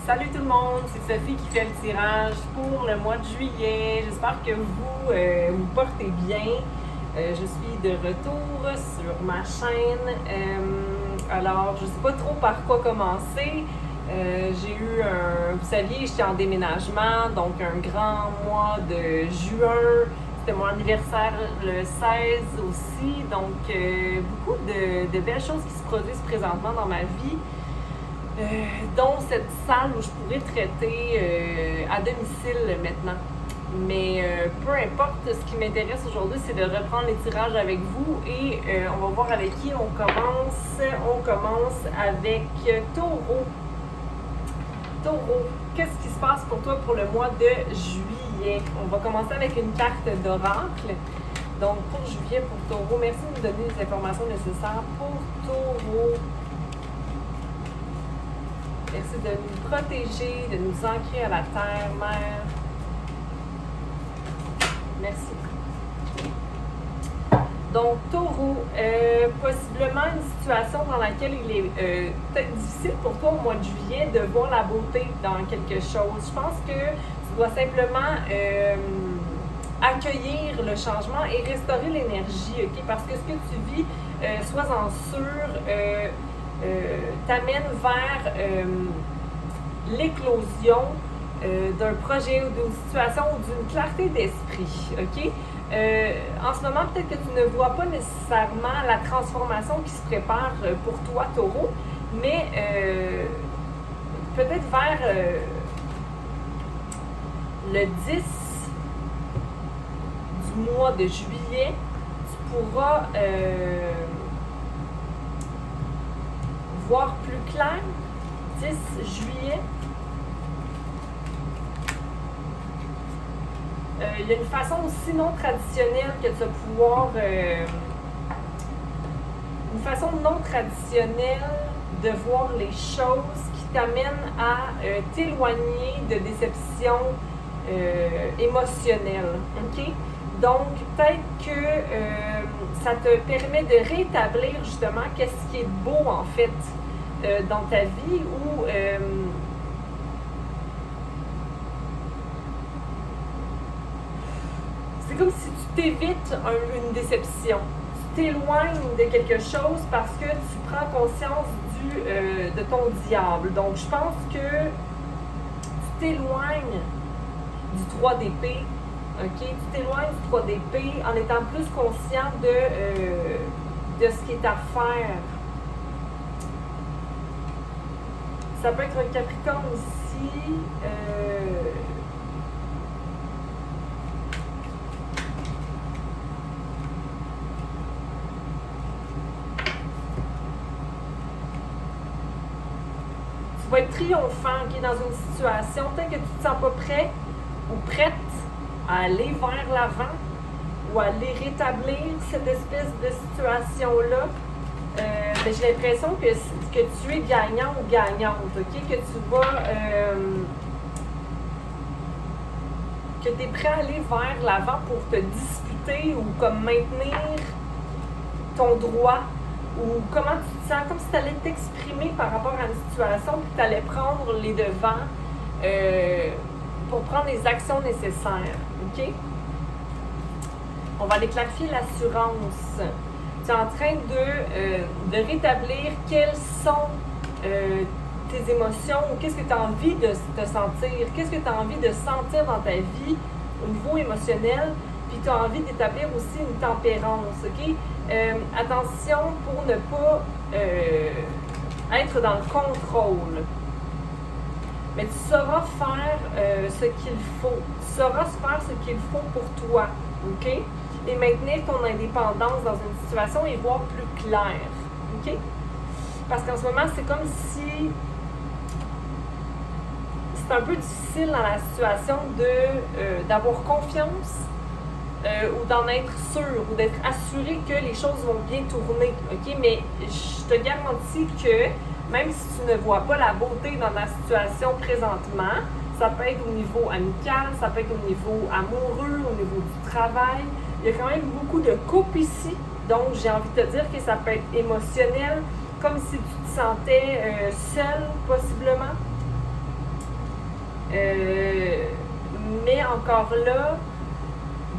Salut tout le monde, c'est Sophie qui fait le tirage pour le mois de juillet. J'espère que vous vous portez bien. Je suis de retour sur ma chaîne. Alors, je ne sais pas trop par quoi commencer. J'ai eu vous saviez, j'étais en déménagement, donc un grand mois de juin. C'était mon anniversaire le 16 aussi, donc beaucoup de belles choses qui se produisent présentement dans ma vie. Dont cette salle où je pourrais traiter à domicile maintenant. Mais peu importe, ce qui m'intéresse aujourd'hui, c'est de reprendre les tirages avec vous et on va voir avec qui on commence. On commence avec Taureau. Taureau, qu'est-ce qui se passe pour toi pour le mois de juillet? On va commencer avec une carte d'oracle. Donc pour juillet, pour Taureau, merci de nous donner les informations nécessaires pour Taureau. Merci de nous protéger, de nous ancrer à la terre, mère. Merci. Donc, Taureau, possiblement une situation dans laquelle il est peut-être difficile pour toi au mois de juillet de voir la beauté dans quelque chose. Je pense que tu dois simplement accueillir le changement et restaurer l'énergie, ok? Parce que ce que tu vis, sois-en sûr, t'amène vers l'éclosion d'un projet ou d'une situation ou d'une clarté d'esprit, ok? En ce moment, peut-être que tu ne vois pas nécessairement la transformation qui se prépare pour toi, Taureau, mais peut-être vers le 10 du mois de juillet, tu pourras voir plus clair. 10 juillet. Il y a une façon aussi non traditionnelle que tu vas pouvoir... une façon non traditionnelle de voir les choses qui t'amènent à t'éloigner de déceptions émotionnelles. OK? Donc, peut-être que ça te permet de rétablir justement qu'est-ce qui est beau en fait dans ta vie ou c'est comme si tu t'évites une déception. Tu t'éloignes de quelque chose parce que tu prends conscience de ton diable. Donc, je pense que tu t'éloignes du 3 d'épée. OK? Tu t'éloignes du 3 d'épée en étant plus conscient de ce qui est à faire. Ça peut être un Capricorne aussi. Tu vas être triomphant, okay, dans une situation. Peut-être que tu ne te sens pas prêt ou prête à aller vers l'avant ou à aller rétablir cette espèce de situation-là. Mais j'ai l'impression que tu es gagnant ou gagnante, ok? Que tu vas... que tu es prêt à aller vers l'avant pour te disputer ou comme maintenir ton droit ou comment tu te sens, comme si tu allais t'exprimer par rapport à une situation puis tu allais prendre les devants pour prendre les actions nécessaires, ok? On va aller clarifier l'assurance. Tu es en train de rétablir quelles sont tes émotions ou qu'est-ce que tu as envie de te sentir, qu'est-ce que tu as envie de sentir dans ta vie au niveau émotionnel, puis tu as envie d'établir aussi une tempérance, ok? Attention pour ne pas être dans le contrôle. Mais tu sauras faire ce qu'il faut. Tu sauras faire ce qu'il faut pour toi, ok? Et maintenir ton indépendance dans une situation et voir plus clair. OK? Parce qu'en ce moment, c'est comme si c'est un peu difficile dans la situation d'avoir confiance ou d'en être sûr ou d'être assuré que les choses vont bien tourner. OK? Mais je te garantis que même si tu ne vois pas la beauté dans la situation présentement, ça peut être au niveau amical, ça peut être au niveau amoureux, au niveau du travail. Il y a quand même beaucoup de couples ici, donc j'ai envie de te dire que ça peut être émotionnel, comme si tu te sentais seul, possiblement. encore là,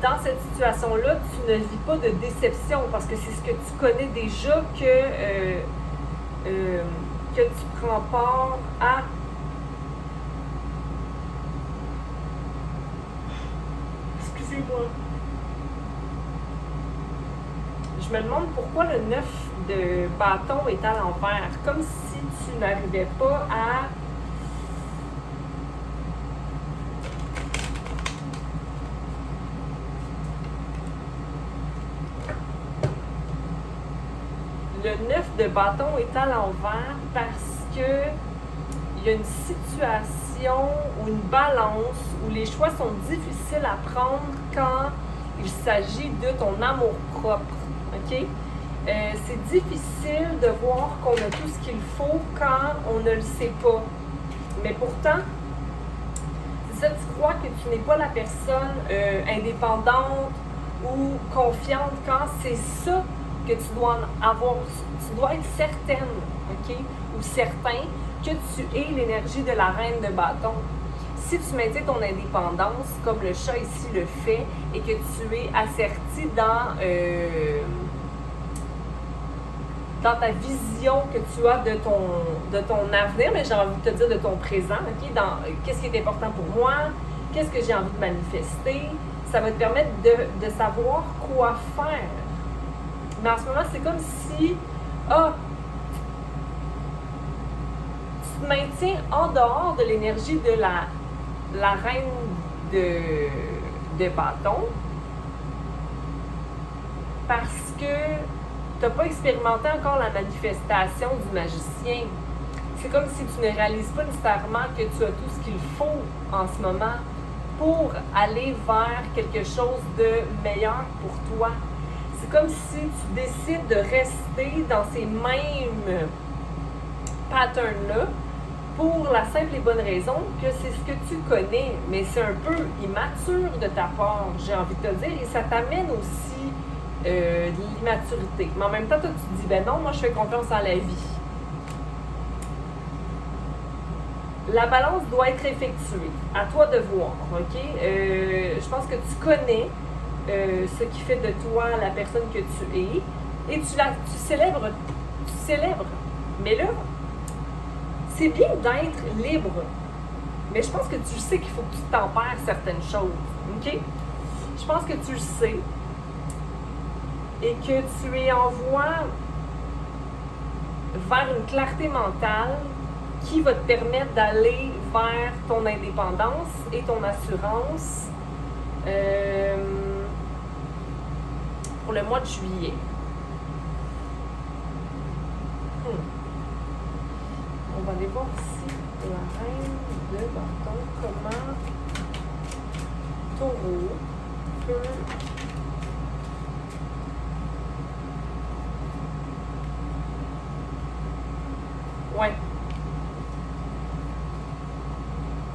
dans cette situation-là, tu ne vis pas de déception parce que c'est ce que tu connais déjà que tu prends part à. Excusez-moi. Je me demande pourquoi le 9 de bâton est à l'envers. Comme si tu n'arrivais pas à... Le 9 de bâton est à l'envers parce que il y a une situation ou une balance où les choix sont difficiles à prendre quand il s'agit de ton amour propre. OK? C'est difficile de voir qu'on a tout ce qu'il faut quand on ne le sait pas. Mais pourtant, c'est ça, tu crois que tu n'es pas la personne indépendante ou confiante quand c'est ça que tu dois avoir, tu dois être certaine, OK, ou certain que tu es l'énergie de la reine de bâton. Si tu maintiens ton indépendance, comme le chat ici le fait, et que tu es asserti dans ta vision que tu as de ton avenir, mais j'ai envie de te dire de ton présent, OK, dans qu'est-ce qui est important pour moi, qu'est-ce que j'ai envie de manifester, ça va te permettre de savoir quoi faire. Mais en ce moment, c'est comme si, tu te maintiens en dehors de l'énergie de la reine de bâton parce que tu n'as pas expérimenté encore la manifestation du magicien. C'est comme si tu ne réalises pas nécessairement que tu as tout ce qu'il faut en ce moment pour aller vers quelque chose de meilleur pour toi. C'est comme si tu décides de rester dans ces mêmes patterns-là pour la simple et bonne raison que c'est ce que tu connais, mais c'est un peu immature de ta part, j'ai envie de te dire, et ça t'amène aussi de l'immaturité. Mais en même temps, toi, tu te dis, ben non, moi, je fais confiance en la vie. La balance doit être effectuée. À toi de voir, OK? Je pense que tu connais ce qui fait de toi la personne que tu es et tu célèbres. Mais là, c'est bien d'être libre, mais je pense que tu sais qu'il faut que tu tempères certaines choses, OK? Je pense que tu le sais et que tu es en voie vers une clarté mentale qui va te permettre d'aller vers ton indépendance et ton assurance pour le mois de juillet. On va aller voir ici la reine de bâton, comment Taureau peut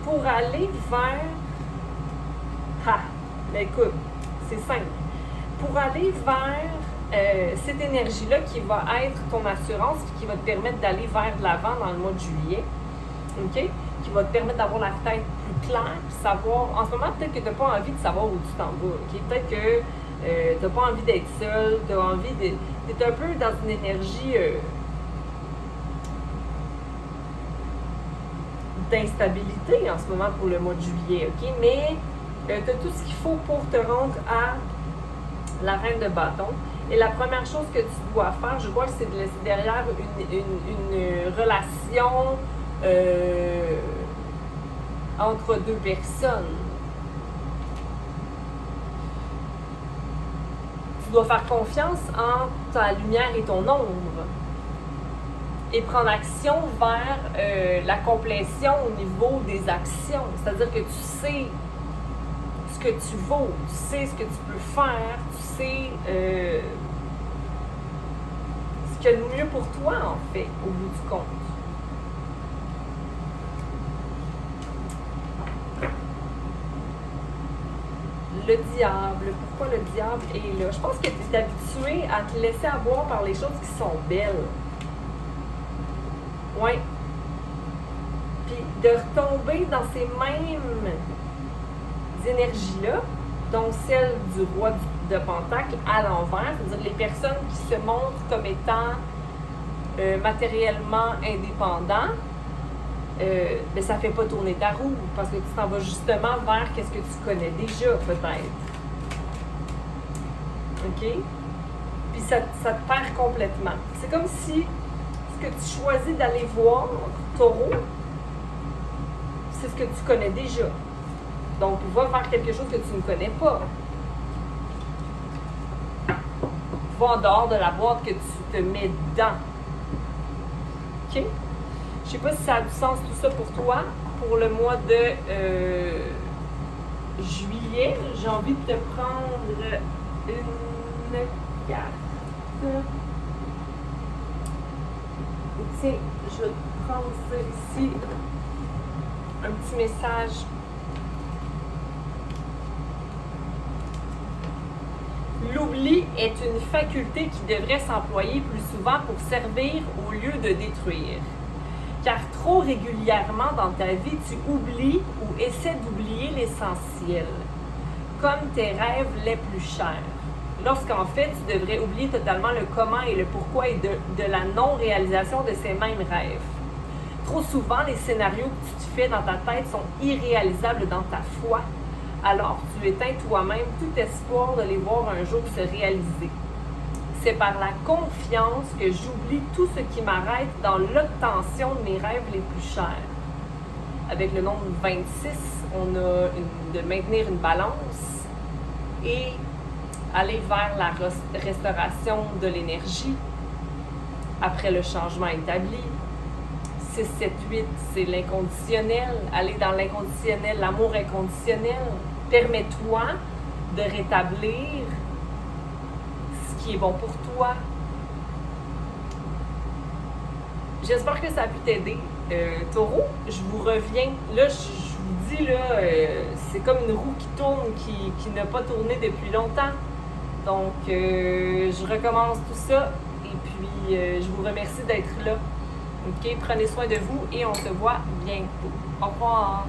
pour aller vers... Ben écoute, c'est simple. Pour aller vers cette énergie-là qui va être ton assurance, qui va te permettre d'aller vers de l'avant dans le mois de juillet, OK? Qui va te permettre d'avoir la tête plus claire, savoir... En ce moment, peut-être que tu n'as pas envie de savoir où tu t'en vas, OK? Peut-être que tu n'as pas envie d'être seul, tu as envie de... Tu es un peu dans une énergie... d'instabilité en ce moment pour le mois de juillet, OK? Mais tu as tout ce qu'il faut pour te rendre à la reine de bâton. Et la première chose que tu dois faire, je crois que c'est de laisser derrière une relation entre deux personnes. Tu dois faire confiance en ta lumière et ton ombre. Et prendre action vers la complétion au niveau des actions. C'est-à-dire que tu sais ce que tu vaux, tu sais ce que tu peux faire, tu sais ce qu'il y a de mieux pour toi, en fait, au bout du compte. Le diable. Pourquoi le diable est là? Je pense que tu es habitué à te laisser avoir par les choses qui sont belles. Oui. Puis de retomber dans ces mêmes énergies-là, donc celle du roi de Pentacle à l'envers, c'est-à-dire les personnes qui se montrent comme étant matériellement indépendants, ben ça ne fait pas tourner ta roue parce que tu t'en vas justement vers qu'est-ce que tu connais déjà, peut-être. OK? Puis ça te perd complètement. C'est comme si ce que tu choisis d'aller voir, Taureau, c'est ce que tu connais déjà. Donc, va vers quelque chose que tu ne connais pas. Va en dehors de la boîte que tu te mets dedans. OK? Je sais pas si ça a du sens tout ça pour toi. Pour le mois de juillet, j'ai envie de te prendre une carte. Tiens, je vais te prendre ça ici. Un petit message. L'oubli est une faculté qui devrait s'employer plus souvent pour servir au lieu de détruire. Car trop régulièrement dans ta vie, tu oublies ou essaies d'oublier l'essentiel, comme tes rêves les plus chers. Lorsqu'en fait, tu devrais oublier totalement le comment et le pourquoi et de la non-réalisation de ces mêmes rêves. Trop souvent, les scénarios que tu te fais dans ta tête sont irréalisables dans ta foi. Alors, tu éteins toi-même tout espoir de les voir un jour se réaliser. C'est par la confiance que j'oublie tout ce qui m'arrête dans l'obtention de mes rêves les plus chers. Avec le nombre 26, on a de maintenir une balance et aller vers la restauration de l'énergie après le changement établi. 6, 7, 8, c'est l'inconditionnel. Aller dans l'inconditionnel, l'amour inconditionnel. Permets-toi de rétablir ce qui est bon pour toi. J'espère que ça a pu t'aider. Taureau, je vous reviens. Là, je vous dis, là, c'est comme une roue qui tourne, qui n'a pas tourné depuis longtemps. Donc, je recommence tout ça. Et puis, je vous remercie d'être là. OK? Prenez soin de vous et on se voit bientôt. Au revoir!